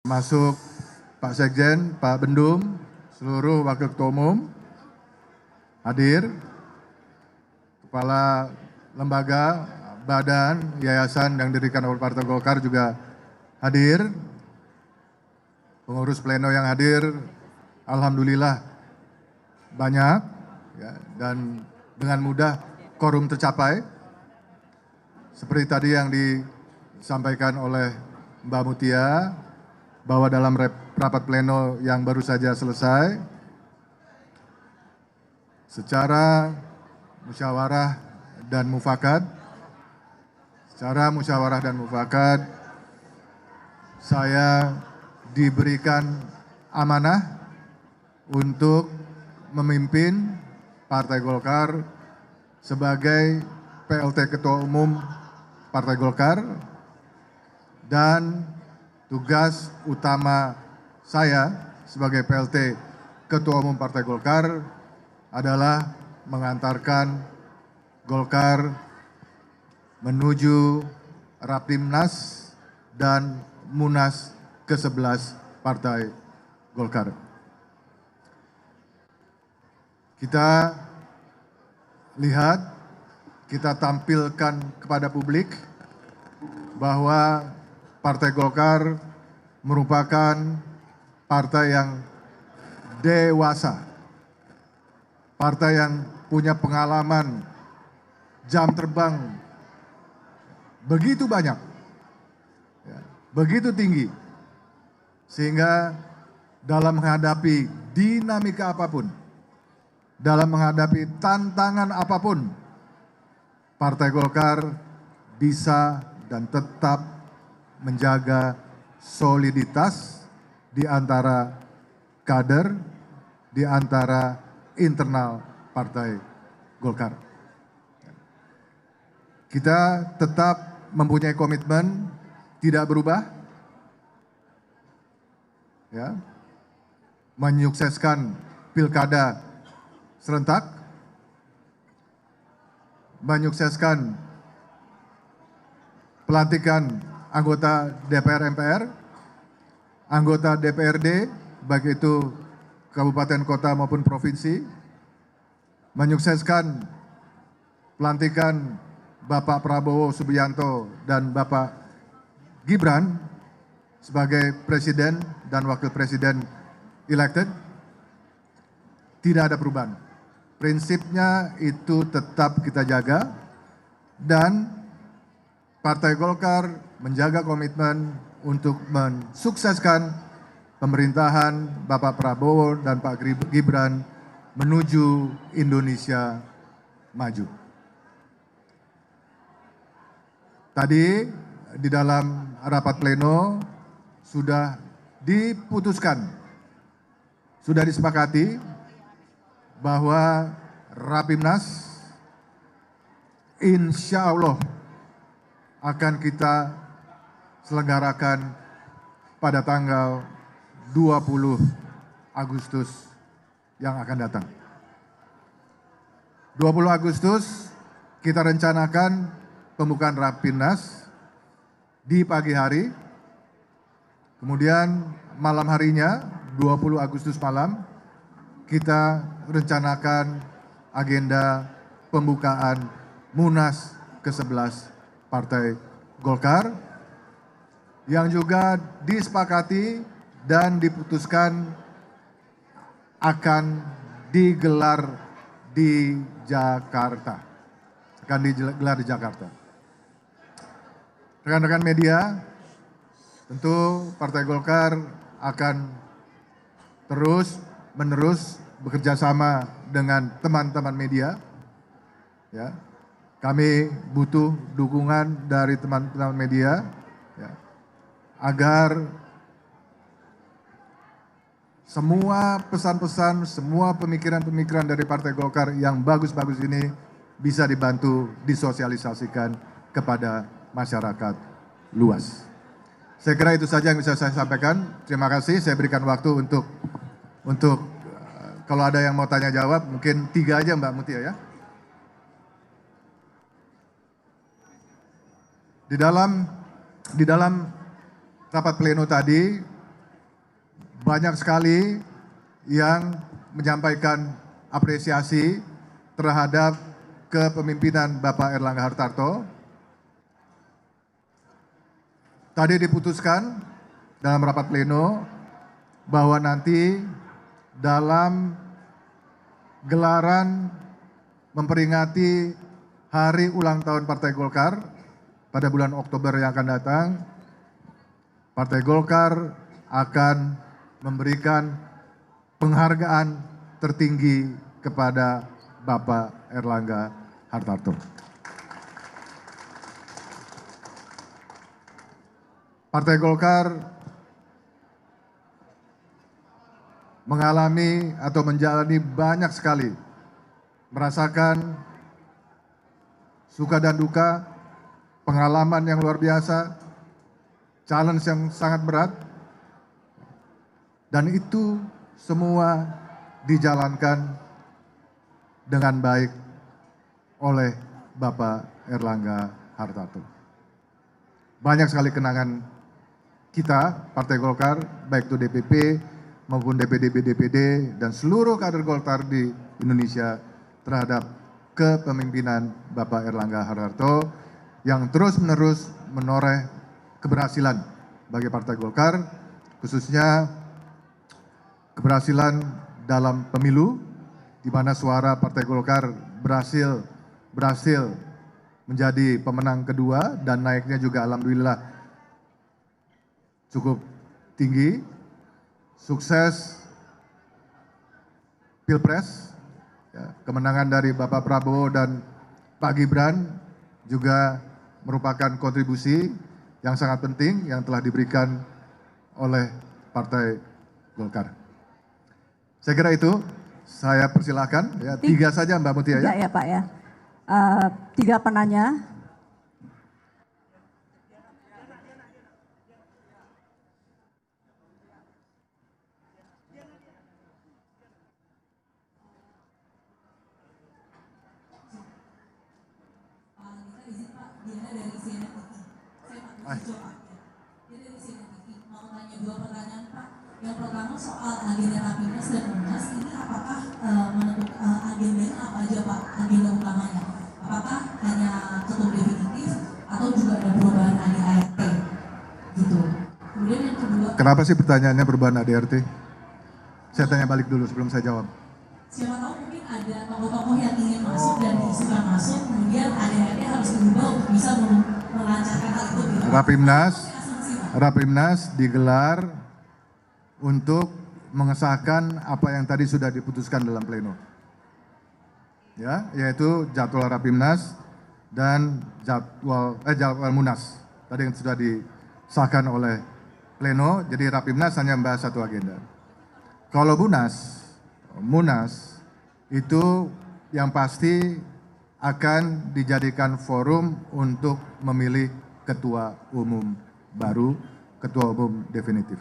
Masuk Pak Sekjen, Pak Bendum, seluruh Wakil Ketua Umum hadir, Kepala Lembaga, Badan, Yayasan yang didirikan oleh Partai Golkar juga hadir, pengurus pleno yang hadir, alhamdulillah banyak, ya, dan dengan mudah quorum tercapai. Seperti tadi yang disampaikan oleh Mbak Mutia, bahwa dalam rapat pleno yang baru saja selesai, secara musyawarah dan mufakat, saya diberikan amanah untuk memimpin Partai Golkar sebagai PLT Ketua Umum Partai Golkar, dan tugas utama saya sebagai PLT Ketua Umum Partai Golkar adalah mengantarkan Golkar menuju Rapimnas dan Munas ke-11 Partai Golkar. Kita lihat, kita tampilkan kepada publik bahwa Partai Golkar merupakan partai yang dewasa, partai yang punya pengalaman jam terbang begitu banyak, ya, begitu tinggi, sehingga dalam menghadapi dinamika apapun, dalam menghadapi tantangan apapun, Partai Golkar bisa dan tetap menjaga soliditas di antara kader, di antara internal Partai Golkar. Kita tetap mempunyai komitmen tidak berubah, ya, menyukseskan pilkada serentak, menyukseskan pelantikan anggota DPR MPR, anggota DPRD, baik itu kabupaten, kota maupun provinsi, menyukseskan pelantikan Bapak Prabowo Subianto dan Bapak Gibran sebagai presiden dan wakil presiden elected. Tidak ada perubahan. Prinsipnya itu tetap kita jaga, dan Partai Golkar menjaga komitmen untuk mensukseskan pemerintahan Bapak Prabowo dan Pak Gibran menuju Indonesia maju. Tadi di dalam rapat pleno sudah diputuskan, sudah disepakati bahwa Rapimnas insya Allah akan kita selenggarakan pada tanggal 20 Agustus yang akan datang. 20 Agustus kita rencanakan pembukaan Rapimnas di pagi hari, kemudian malam harinya 20 Agustus malam kita rencanakan agenda pembukaan Munas ke-11 Partai Golkar, yang juga disepakati dan diputuskan akan digelar di Jakarta. Rekan-rekan media, tentu Partai Golkar akan terus-menerus bekerja sama dengan teman-teman media, ya. Kami butuh dukungan dari teman-teman media, ya, agar semua pesan-pesan, semua pemikiran-pemikiran dari Partai Golkar yang bagus-bagus ini bisa dibantu disosialisasikan kepada masyarakat luas. Saya kira itu saja yang bisa saya sampaikan. Terima kasih. Saya berikan waktu untuk kalau ada yang mau tanya jawab, mungkin 3 aja Mbak Mutia, ya. Di dalam rapat pleno tadi banyak sekali yang menyampaikan apresiasi terhadap kepemimpinan Bapak Erlangga Hartarto. Tadi diputuskan dalam rapat pleno bahwa nanti dalam gelaran memperingati hari ulang tahun Partai Golkar pada bulan Oktober yang akan datang, Partai Golkar akan memberikan penghargaan tertinggi kepada Bapak Erlangga Hartarto. Partai Golkar mengalami atau menjalani banyak sekali, merasakan suka dan duka, pengalaman yang luar biasa, challenge yang sangat berat, dan itu semua dijalankan dengan baik oleh Bapak Erlangga Hartarto. Banyak sekali kenangan kita, Partai Golkar, baik itu DPP maupun DPD dan seluruh kader Golkar di Indonesia terhadap kepemimpinan Bapak Erlangga Hartarto yang terus-menerus menoreh keberhasilan bagi Partai Golkar, khususnya keberhasilan dalam pemilu, di mana suara Partai Golkar berhasil menjadi pemenang kedua dan naiknya juga alhamdulillah cukup tinggi. Sukses Pilpres, ya, kemenangan dari Bapak Prabowo dan Pak Gibran juga merupakan kontribusi yang sangat penting yang telah diberikan oleh Partai Golkar. Saya kira itu, saya persilakan, ya, 3 saja Mbak Mutia ya. Ya Pak ya, 3 penanya. Mau tanya 2 pertanyaan Pak. Yang pertama soal agenda Rapimnas dan Munas, ini apakah menentukan agendanya apa aja Pak, agenda utamanya? Apakah hanya ketum definitif atau juga ada perubahan ADART gitu? Kemudian yang kedua. Kenapa sih pertanyaannya perubahan ADART? Saya tanya balik dulu sebelum saya jawab. Siapa tahu mungkin ada tokoh-tokoh yang ingin masuk dan diisukan masuk, kemudian ADART harus diubah untuk bisa melancarkan hal itu. Rapimnas digelar untuk mengesahkan apa yang tadi sudah diputuskan dalam pleno, ya, yaitu jadwal Rapimnas dan jadwal Munas tadi yang sudah disahkan oleh pleno. Jadi Rapimnas hanya membahas satu agenda. Kalau Munas itu yang pasti akan dijadikan forum untuk memilih ketua umum baru, ketua umum definitif.